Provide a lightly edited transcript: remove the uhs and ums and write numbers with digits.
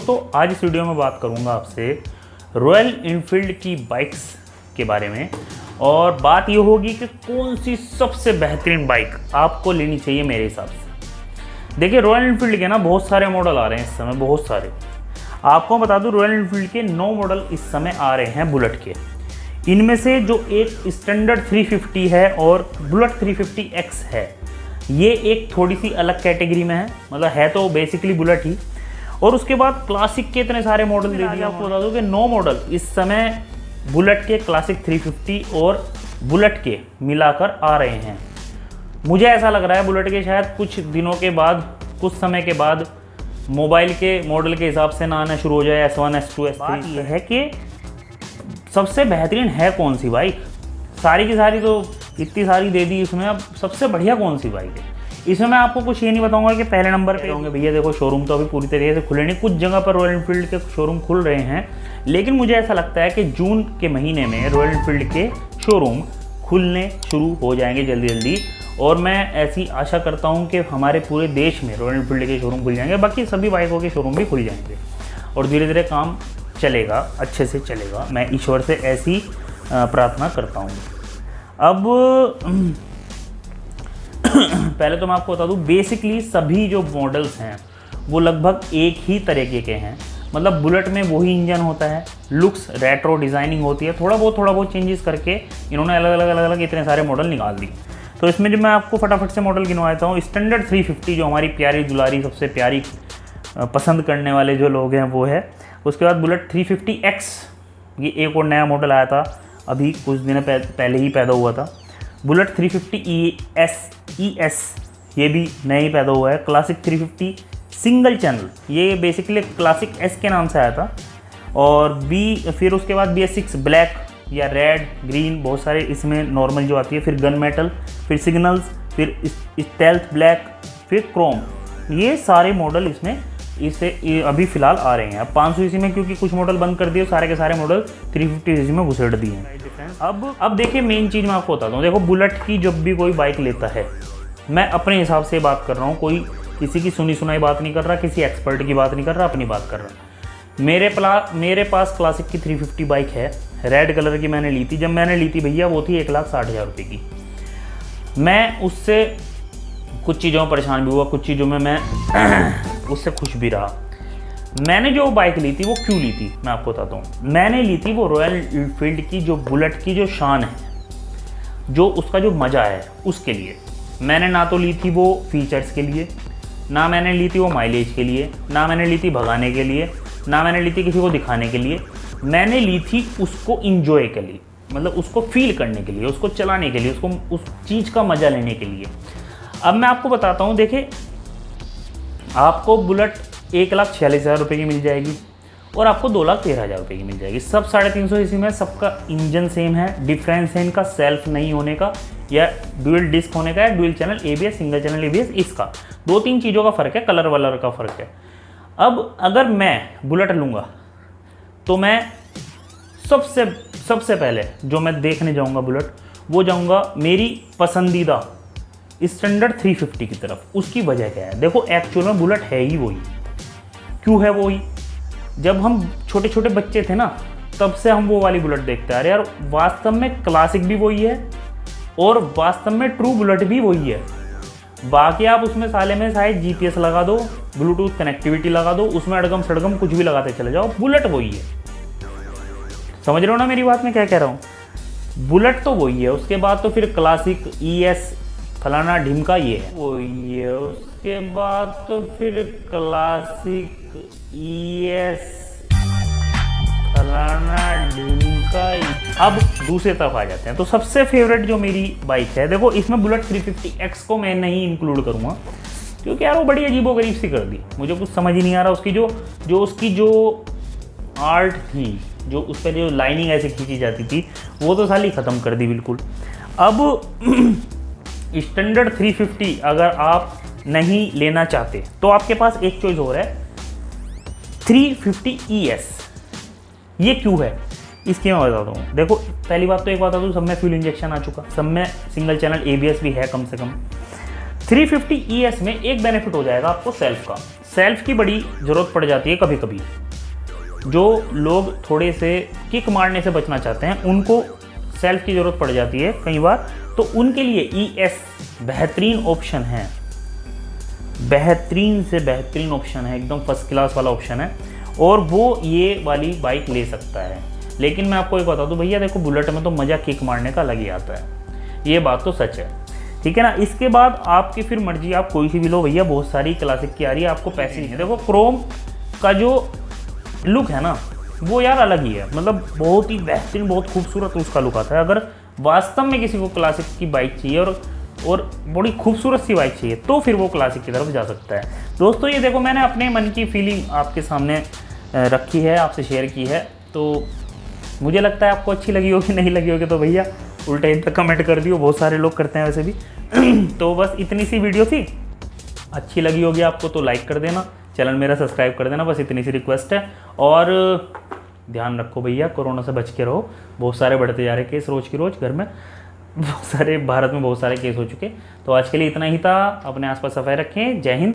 दोस्तों आज इस वीडियो में बात करूंगा आपसे रॉयल इनफील्ड की बाइक्स के बारे में, और बात ये होगी कि कौन सी सबसे बेहतरीन बाइक आपको लेनी चाहिए मेरे हिसाब से। देखिए रॉयल इनफील्ड के ना बहुत सारे मॉडल आ रहे हैं इस समय, बहुत सारे। आपको बता दूं रॉयल इनफील्ड के 9 मॉडल इस समय आ रहे हैं बुलेट के। इनमें से जो एक स्टैंडर्ड 350 है और बुलेट 350X है, ये एक थोड़ी सी अलग कैटेगरी में है, मतलब है तो बेसिकली बुलेट ही। और उसके बाद क्लासिक के इतने सारे मॉडल दे दिए। आपको बता दूं कि 9 मॉडल इस समय बुलेट के क्लासिक 350 और बुलेट के मिलाकर आ रहे हैं। मुझे ऐसा लग रहा है बुलेट के शायद कुछ दिनों के बाद, कुछ समय के बाद मोबाइल के मॉडल के हिसाब से ना आना शुरू हो जाए S1, S2, S3। ये है कि सबसे बेहतरीन है कौन सी बाइक। सारी की सारी तो इतनी सारी दे दी इसमें, अब सबसे बढ़िया कौन सी बाइक है। इसमें मैं आपको कुछ ये नहीं बताऊंगा कि पहले नंबर पे होंगे भैया देखो शोरूम तो अभी पूरी तरीके से खुले नहीं, कुछ जगह पर रॉयल इनफील्ड के शोरूम खुल रहे हैं, लेकिन मुझे ऐसा लगता है कि जून के महीने में रॉयल इनफील्ड के शोरूम खुलने शुरू हो जाएंगे जल्दी जल्दी। और मैं ऐसी आशा करता हूँ कि हमारे पूरे देश में रॉयल इनफील्ड के शोरूम खुल जाएंगे, बाकी सभी बाइकों के शोरूम भी खुल जाएंगे और धीरे धीरे काम चलेगा, अच्छे से चलेगा। मैं ईश्वर से ऐसी प्रार्थना करता हूँ। अब पहले तो मैं आपको बता दूं बेसिकली सभी जो मॉडल्स हैं वो लगभग एक ही तरीके के हैं। मतलब बुलेट में वही इंजन होता है, लुक्स रेट्रो डिज़ाइनिंग होती है, थोड़ा बहुत चेंजेस करके इन्होंने अलग अलग इतने सारे मॉडल निकाल दिए। तो इसमें जो मैं आपको फटाफट से मॉडल गिनवाता हूँ, स्टैंडर्ड 350 जो हमारी प्यारी दुलारी सबसे प्यारी पसंद करने वाले जो लोग हैं वो है। उसके बाद बुलेट 350X, ये एक और नया मॉडल आया था अभी कुछ दिन पहले ही पैदा हुआ था। बुलेट 350ES ये भी नया ही पैदा हुआ है। क्लासिक 350 सिंगल चैनल, ये बेसिकली क्लासिक S के नाम से आया था। और फिर उसके बाद BS6 ब्लैक या रेड ग्रीन, बहुत सारे इसमें नॉर्मल जो आती है, फिर गन मेटल, फिर सिग्नल्स, फिर स्टेल्थ ब्लैक, फिर क्रोम, ये सारे मॉडल इसमें इससे अभी फ़िलहाल आ रहे हैं। अब 500 सीसी में क्योंकि कुछ मॉडल बंद कर दिए, सारे के सारे मॉडल 350 सीसी में घुसेड़ दिए हैं। अब देखिए मेन चीज़ मैं आपको बताता हूँ। देखो बुलेट की जब भी कोई बाइक लेता है, मैं अपने हिसाब से बात कर रहा हूँ, कोई किसी की सुनी सुनाई बात नहीं कर रहा, किसी एक्सपर्ट की बात नहीं कर रहा, अपनी बात कर रहा। मेरे पास क्लासिक की 350 बाइक है, रेड कलर की मैंने ली थी। जब मैंने ली थी भैया वो थी 1,60,000 रुपये की। मैं उससे कुछ चीज़ों में परेशान भी हुआ, कुछ चीज़ों में मैं उससे खुश भी रहा। मैंने जो बाइक ली थी वो क्यों ली थी मैं आपको बताता हूँ। मैंने ली थी वो रॉयल इनफील्ड की जो बुलेट की जो शान है, जो उसका जो मज़ा है, उसके लिए। मैंने ना तो ली थी वो फीचर्स के लिए, ना मैंने ली थी वो माइलेज के लिए, ना मैंने ली थी भगाने के लिए, ना मैंने ली थी किसी को दिखाने के लिए। मैंने ली थी उसको इंजॉय के लिए, मतलब उसको फील करने के लिए, उसको चलाने के लिए, उसको उस चीज़ का मज़ा लेने के लिए। अब मैं आपको बताता हूँ, देखिए आपको बुलेट 1,46,000 रुपये की मिल जाएगी और आपको 2,13,000 रुपये की मिल जाएगी। सब 350 सीसी में, सबका इंजन सेम है। डिफरेंस है इनका सेल्फ नहीं होने का या ड्यूल डिस्क होने का या dual channel ABS, single channel ABS, इसका 2-3 चीज़ों का फ़र्क है, कलर वलर का फ़र्क है। अब अगर मैं बुलेट लूँगा तो मैं सबसे पहले जो मैं देखने जाऊँगा बुलेट, वो जाऊँगा मेरी पसंदीदा स्टैंडर्ड 350 की तरफ। उसकी वजह क्या है, देखो एक्चुअल में बुलेट है ही वही। क्यों है वही? जब हम छोटे छोटे बच्चे थे ना, तब से हम वो वाली बुलेट देखते आ रहे हैं। यार वास्तव में क्लासिक भी वही है और वास्तव में ट्रू बुलेट भी वही है। बाकी आप उसमें साले में शायद GPS लगा दो, ब्लूटूथ कनेक्टिविटी लगा दो, उसमें अड़गम सड़गम कुछ भी लगाते चले जाओ, बुलेट वही है। समझ रहे हो ना मेरी बात में क्या कह रहा हूँ? बुलेट तो वही है। उसके बाद तो फिर क्लासिक ES फलाना ढिमका ये है वही है। उसके बाद तो फिर क्लासिक ES फलाना ढिमका। अब दूसरे तरफ आ जाते हैं, तो सबसे फेवरेट जो मेरी बाइक है, देखो इसमें बुलेट 350X को मैं नहीं इंक्लूड करूँगा क्योंकि यार वो बड़ी अजीबोगरीब सी कर दी। मुझे कुछ समझ ही नहीं आ रहा। उसकी जो आर्ट थी, जो उस पर जो लाइनिंग ऐसे खींची जाती थी, वो तो साली ख़त्म कर दी बिल्कुल। अब स्टैंडर्ड 350 अगर आप नहीं लेना चाहते तो आपके पास एक चॉइस और है, 350ES। ये क्यों है इसकी मैं बताता हूँ। देखो पहली बात तो एक बता दूँ, सब में फ्यूल इंजेक्शन आ चुका, सब में सिंगल चैनल ABS भी है कम से कम। 350ES में एक बेनिफिट हो जाएगा आपको सेल्फ का। सेल्फ की बड़ी ज़रूरत पड़ जाती है कभी कभी। जो लोग थोड़े से किक मारने से बचना चाहते हैं उनको सेल्फ की ज़रूरत पड़ जाती है कई बार, तो उनके लिए ES बेहतरीन ऑप्शन है, बेहतरीन से बेहतरीन ऑप्शन है, एकदम फर्स्ट क्लास वाला ऑप्शन है, और वो ये वाली बाइक ले सकता है। लेकिन मैं आपको एक बता दूं भैया, देखो बुलेट में तो मज़ा किक मारने का अलग ही आता है, ये बात तो सच है, ठीक है ना। इसके बाद आपकी फिर मर्जी, आप कोई सी भी लो भैया, बहुत सारी क्लासिक की आ रही है, आपको पैसे नहीं है। देखो क्रोम का जो लुक है ना वो यार अलग ही है, मतलब बहुत ही बेहतरीन, बहुत खूबसूरत उसका लुक आता है। अगर वास्तव में किसी को क्लासिक की बाइक चाहिए और बड़ी खूबसूरत सी बाइक चाहिए तो फिर वो क्लासिक की तरफ जा सकता है। दोस्तों ये देखो, मैंने अपने मन की फीलिंग आपके सामने रखी है, आपसे शेयर की है, तो मुझे लगता है आपको अच्छी लगी होगी, नहीं लगी होगी तो भैया उल्टे इन तक कमेंट कर दियो, बहुत सारे लोग करते हैं वैसे भी। तो बस इतनी सी वीडियो थी, अच्छी लगी होगी आपको तो लाइक कर देना, चैनल मेरा सब्सक्राइब कर देना, बस इतनी सी रिक्वेस्ट है। और ध्यान रखो भैया, कोरोना से बच के रहो, बहुत सारे बढ़ते जा रहे केस रोज़ की रोज़, घर में बहुत सारे, भारत में बहुत सारे केस हो चुके। तो आज के लिए इतना ही था, अपने आसपास सफाई रखें, जय हिंद।